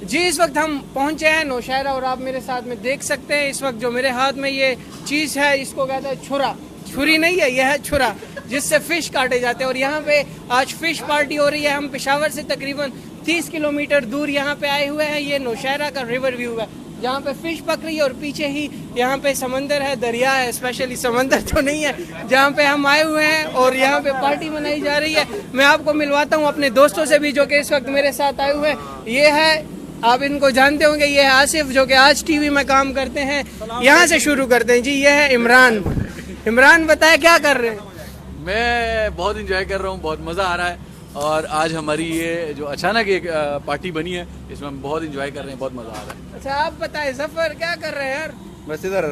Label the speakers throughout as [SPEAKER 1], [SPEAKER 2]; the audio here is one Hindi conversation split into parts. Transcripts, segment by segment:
[SPEAKER 1] जी इस वक्त हम पहुंचे हैं नौशहरा और आप मेरे साथ में देख सकते हैं इस वक्त जो मेरे हाथ में ये चीज़ है इसको कहते हैं छुरा। छुरी नहीं है, यह है छुरा जिससे फ़िश काटे जाते हैं। और यहाँ पे आज फ़िश पार्टी हो रही है। हम पेशावर से तकरीबन 30 किलोमीटर दूर यहाँ पे आए हुए हैं। ये नौशहरा का रिवर व्यू है जहाँ पे फ़िश पक रही है और पीछे ही यहाँ पे समंदर है, दरिया है। स्पेशली समंदर तो नहीं है जहाँ पे हम आए हुए हैं और यहाँ पे पार्टी मनाई जा रही है। मैं आपको मिलवाता हूँ अपने दोस्तों से भी जो कि इस वक्त मेरे साथ आए हुए हैं। ये है, आप इनको जानते होंगे, ये है आसिफ जो कि आज टीवी में काम करते हैं। यहाँ से शुरू करते हैं जी। ये है इमरान। इमरान बताए क्या कर रहे हैं?
[SPEAKER 2] मैं बहुत इंजॉय कर रहा हूँ, बहुत मज़ा आ रहा है। और आज हमारी ये जो अचानक एक पार्टी बनी है इसमें हम बहुत इंजॉय कर रहे हैं, बहुत मज़ा आ रहा है।
[SPEAKER 1] अच्छा आप बताएं जफर क्या कर रहे हैं यार?
[SPEAKER 3] बस इधर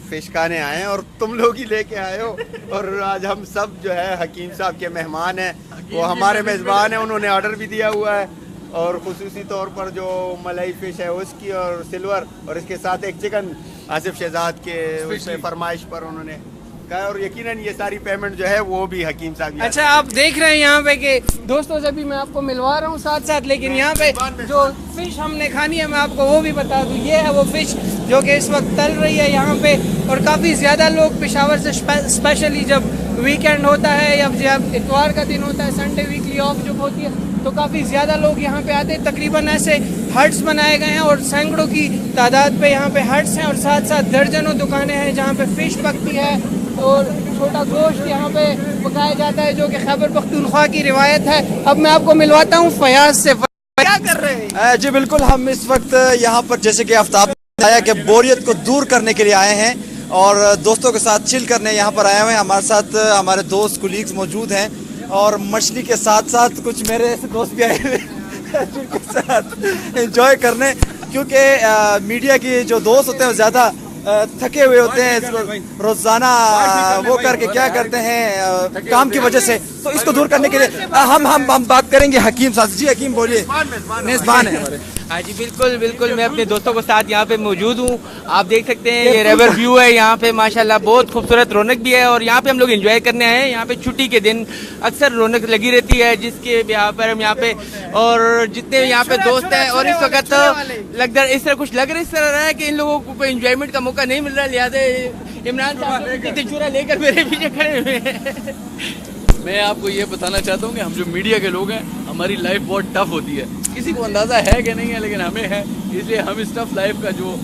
[SPEAKER 3] फिश खाने आए हैं और तुम लोग ही लेके आए हो। और आज हम सब जो है हकीम साहब के मेहमान हैं, वो हमारे मेज़बान हैं। उन्होंने ऑर्डर भी दिया हुआ है और खुसूसी तौर पर जो मलाई फ़िश है उसकी और सिल्वर और इसके साथ एक चिकन आसिफ शहजाद के उसमें फरमाइश पर उन्होंने कहा। और यकीनन ये सारी पेमेंट जो है वो भी हकीम साहब।
[SPEAKER 1] अच्छा आप देख रहे हैं यहाँ पे कि दोस्तों से भी मैं आपको मिलवा रहा हूँ साथ साथ। लेकिन यहाँ पे जो फ़िश हमने खानी है मैं आपको वो भी बता दूँ। ये है वो फ़िश जो कि इस वक्त तल रही है यहाँ पे। और काफ़ी ज़्यादा लोग पेशावर से स्पेशली जब वीकेंड होता है या जब इतवार का दिन होता है, संडे वीकली ऑफ जब होती है, तो काफ़ी ज़्यादा लोग यहाँ पे आते हैं। तकरीबन ऐसे हट्स बनाए गए हैं और सैकड़ों की तादाद पे यहाँ पे हट्स हैं और साथ साथ दर्जनों दुकानें हैं जहाँ पे फ़िश पकती है और छोटा गोश्त यहाँ पे पकाया जाता है जो कि खैबर पख्तूनख्वा की रिवायत है। अब मैं आपको मिलवाता हूँ फयाज से। क्या कर रहे हैं?
[SPEAKER 4] जी बिल्कुल, हम इस वक्त यहाँ पर जैसे कि आफ्ताब ने बताया कि बोरियत को दूर करने के लिए आए हैं और दोस्तों के साथ चिल करने यहाँ पर आए हुए हैं। हमारे साथ हमारे दोस्त कुलीग्स मौजूद हैं और मछली के साथ साथ कुछ मेरे दोस्त भी आए हुए हैं जिनके साथ एंजॉय करने, क्योंकि मीडिया के जो दोस्त होते हैं वो ज़्यादा थके हुए होते हैं रोजाना वो करके क्या करते हैं काम की वजह से। तो इसको दूर करने के लिए हम बात करेंगे हकीम साहब। जी हकीम बोलिए, मेजबान है हमारे।
[SPEAKER 5] हाँ जी बिल्कुल बिल्कुल, मैं अपने दोस्तों के साथ यहाँ पे मौजूद हूँ। आप देख सकते हैं ये रिवर व्यू है यहाँ पे, माशाल्लाह बहुत खूबसूरत रौनक भी है। और यहाँ पे हम लोग एंजॉय करने आए हैं। यहाँ पे छुट्टी के दिन अक्सर रौनक लगी रहती है जिसके यहाँ पर हम यहाँ पे और जितने यहाँ पे दोस्त हैं। और इस वक्त लगता इस तरह कुछ लग रहा है कि इन लोगों को कोई एंजॉयमेंट का मौका नहीं मिल रहा, लिहाजा इमरान साहब चूरा लेकर मेरे पीछे खड़े हुए हैं।
[SPEAKER 2] मैं आपको ये बताना चाहता हूँ कि हम जो मीडिया के लोग हैं हमारी लाइफ बहुत टफ होती है। किसी को अंदाज़ा है कि नहीं है लेकिन हमें है, इसलिए हम इस टफ लाइफ का जो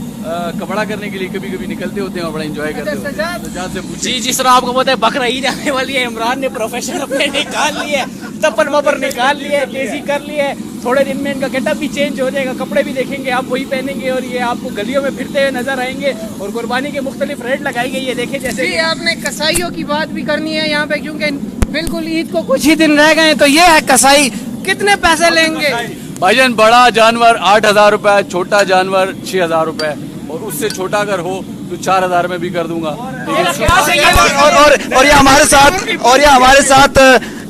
[SPEAKER 2] कपड़ा करने के लिए कभी कभी निकलते होते हैं और बड़ा एंजॉय करते होते हैं। सजाद से पूछिए।
[SPEAKER 5] जी जिस तरह आपको पता है बकरा ईद आने वाली है, इमरान ने प्रोफेशन अपने निकाल लिए, तपन वपर निकाल लिए, तेजी कर लिए। थोड़े दिन में इनका गेटअप भी चेंज हो जाएगा, कपड़े भी देखेंगे आप वही पहनेंगे और ये आपको गलियों में फिरते हुए नजर आएंगे। और कुर्बानी के मुख्तलिफ रेट लगाई गई है, देखे जैसे।
[SPEAKER 1] जी आपने कसाईयों की बात भी करनी है यहाँ पे, क्योंकि बिल्कुल ईद को कुछ ही दिन रह गए हैं। तो ये है कसाई, कितने पैसे लेंगे?
[SPEAKER 2] भाईजान बड़ा जानवर 8,000 रुपए, छोटा जानवर 6,000 रुपए और उससे छोटा अगर हो तो 4,000 में भी कर दूंगा।
[SPEAKER 4] और ये हमारे साथ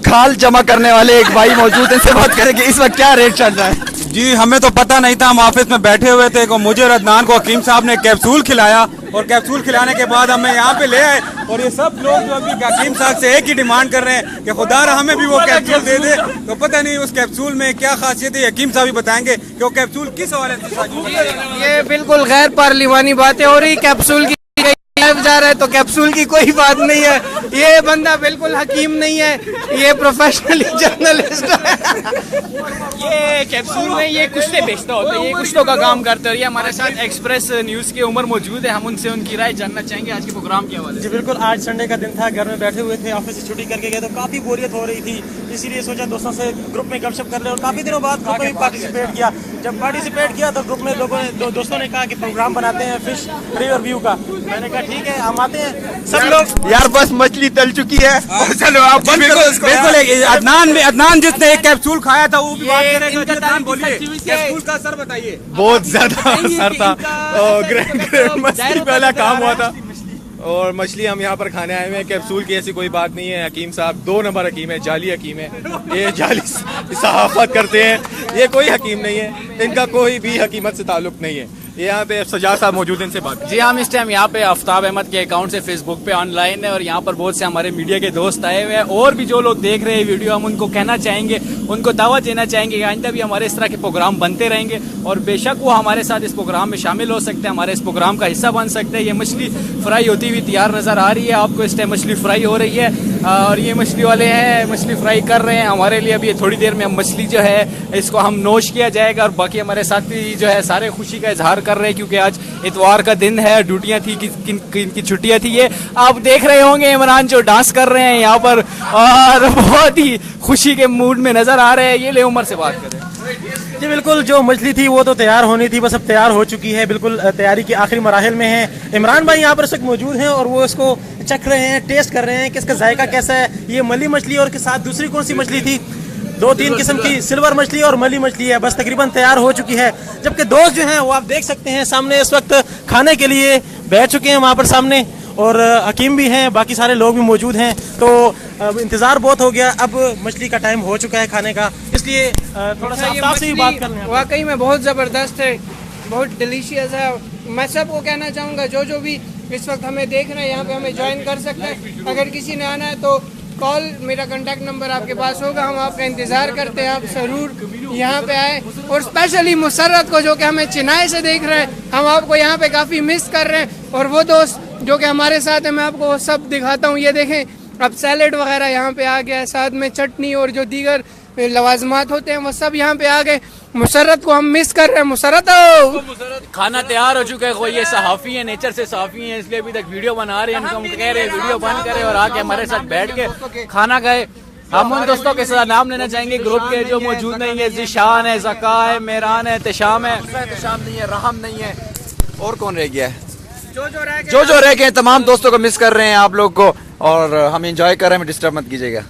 [SPEAKER 4] खाल जमा करने वाले एक भाई मौजूद हैं, इनसे बात करेंगे इस वक्त क्या रेट चल रहा है।
[SPEAKER 6] जी हमें तो पता नहीं था, हम ऑफिस में बैठे हुए थे को मुझे और अदनान को हकीम साहब ने कैप्सूल खिलाया और कैप्सूल खिलाने के बाद हमें यहाँ पे ले आए। और ये सब लोग जो अभी हकीम साहब से एक ही डिमांड कर रहे हैं कि खुदा हमें भी वो कैप्सूल दे दे। तो पता नहीं उस कैप्सूल में क्या खासियत है, हकीम साहब ही बताएंगे कि वो कैप्सूल किस हवाले से।
[SPEAKER 1] ये बिल्कुल गैर पार्लिमानी बातें हो रही। कैप्सूल की जा रहा है तो कैप्सूल की कोई बात नहीं है। ये बंदा बिल्कुल हकीम नहीं है, ये प्रोफेशनली जर्नलिस्ट है।
[SPEAKER 5] ये कैप्सूल में ये कुश्ते बेचता होता है, ये कुश्तों का काम करते हैं। ये हमारे साथ एक्सप्रेस न्यूज़ के उमर मौजूद है, हम उनसे उनकी राय जानना चाहेंगे आज के प्रोग्राम के हवाले।
[SPEAKER 7] जी बिल्कुल, आज संडे का दिन था, घर में बैठे हुए थे, ऑफिस से छुट्टी करके गए तो काफ़ी बोरियत हो रही थी, इसीलिए सोचा दोस्तों से ग्रुप में गपशप कर ले। और काफ़ी दिनों बाद ग्रुप में भी पार्टिसिपेट किया। जब पार्टिसिपेट किया तो ग्रुप में दोस्तों ने कहा कि प्रोग्राम बनाते हैं फिश रिवर व्यू का। मैंने कहा ठीक है हम आते हैं। सब लोग
[SPEAKER 3] यार बस मछली तल चुकी है, चलो आप
[SPEAKER 6] बिल्कुल अदनान जिसने एक कैप्सूल खाया था वो भी बात करेगा। कैप्सूल का असर बताइए।
[SPEAKER 3] बहुत ज्यादा असर था, मछली पहला काम हुआ था और मछली हम यहाँ पर खाने आए हुए हैं। कैप्सूल की ऐसी कोई बात नहीं है। हकीम साहब 2 नंबर हकीम है, जाली हकीम है, ये जाली सहाफत करते हैं, ये कोई हकीम नहीं है, इनका कोई भी हकीमत से ताल्लुक नहीं है।
[SPEAKER 6] ये यहाँ पे सजाद साहब मौजूद हैं, इनसे बात।
[SPEAKER 2] जी हम इस टाइम यहाँ पे आफ्ताब अहमद के अकाउंट से फेसबुक पे ऑनलाइन है और यहाँ पर बहुत से हमारे मीडिया के दोस्त आए हुए हैं और भी जो लोग देख रहे हैं वीडियो, हम उनको कहना चाहेंगे, उनको दावत देना चाहेंगे कि आइंदा भी हमारे इस तरह के प्रोग्राम बनते रहेंगे और बेशक वो हमारे साथ इस प्रोग्राम में शामिल हो सकते हैं, हमारे इस प्रोग्राम का हिस्सा बन सकते हैं। ये मछली फ्राई होती हुई तैयार नज़र आ रही है आपको, इस टाइम मछली फ्राई हो रही है और ये मछली वाले हैं, मछली फ्राई कर रहे हैं हमारे लिए। अभी थोड़ी देर में हम मछली जो है इसको हम नोश किया जाएगा और बाकी हमारे साथी जो है सारे खुशी का इजहार कर रहे हैं क्योंकि आज इतवार का दिन है, ड्यूटियां थी, किनकी छुट्टियां थी। ये आप देख रहे होंगे इमरान जो डांस कर रहे हैं यहाँ पर और बहुत ही खुशी के मूड में नजर आ रहे हैं। ये ले उमर से बात करें।
[SPEAKER 7] जी बिल्कुल, जो मछली थी वो तो तैयार होनी थी, बस अब तैयार हो चुकी है, बिल्कुल तैयारी के आखिरी मराहिल में है। इमरान भाई यहाँ पर इस वक्त मौजूद हैं और वो इसको चख रहे हैं, टेस्ट कर रहे हैं कि इसका जायका कैसा है। ये मली मछली और के साथ दूसरी कौन सी मछली थी, 2-3 किस्म की सिल्वर मछली और मली मछली है, बस तकरीबन तैयार हो चुकी है। जबकि दोस्त जो हैं वो आप देख सकते हैं सामने इस वक्त खाने के लिए बैठ चुके हैं वहाँ पर सामने, और हकीम भी हैं, बाकी सारे लोग भी मौजूद हैं। तो अब इंतज़ार बहुत हो गया, अब मछली का टाइम हो चुका है खाने का, इसलिए थोड़ा सा आफ्ताब से भी बात कर लें।
[SPEAKER 1] वाकई में बहुत ज़बरदस्त है, बहुत डिलीशियस है। मैं सबको कहना चाहूँगा जो भी इस वक्त हमें देख रहे हैं यहाँ पे हमें ज्वाइन कर सकते हैं। अगर किसी ने आना है तो कॉल, मेरा कांटेक्ट नंबर आपके पास होगा, हम आपका इंतज़ार करते हैं, आप ज़रूर यहाँ पे आए। और स्पेशली मुसर्रत को जो कि हमें चिनाई से देख रहे हैं, हम आपको यहाँ पे काफ़ी मिस कर रहे हैं। और वो दोस्त जो कि हमारे साथ है, मैं आपको वो सब दिखाता हूँ। ये देखें, अब सैलेड वगैरह यहाँ पे आ गया है, साथ में चटनी और जो दीगर लवाजमात होते हैं वो सब यहाँ पे आ गए। मुसर्रत को हम मिस कर रहे हैं। मुसर्रत
[SPEAKER 2] खाना तैयार हो चुका है, कोई ये सहाफ़ी है, नेचर से सहाफ़ी है, इसलिए अभी तक वीडियो बना रहे हैं। इनको हम कह रहे हैं वीडियो बंद करें और आके हमारे साथ बैठ के खाना खाए। हम उन दोस्तों के साथ नाम लेना चाहेंगे ग्रुप के जो मौजूद नहीं है, जिशान है, ज़का है, मेहरान है, तशाम है,
[SPEAKER 4] तशाम नहीं है, रहम नहीं है, और कौन रह गया है?
[SPEAKER 1] जो
[SPEAKER 4] जो रह गए तमाम दोस्तों को मिस कर रहे हैं आप लोग को, और हम एंजॉय कर रहे हैं, डिस्टर्ब मत कीजिएगा।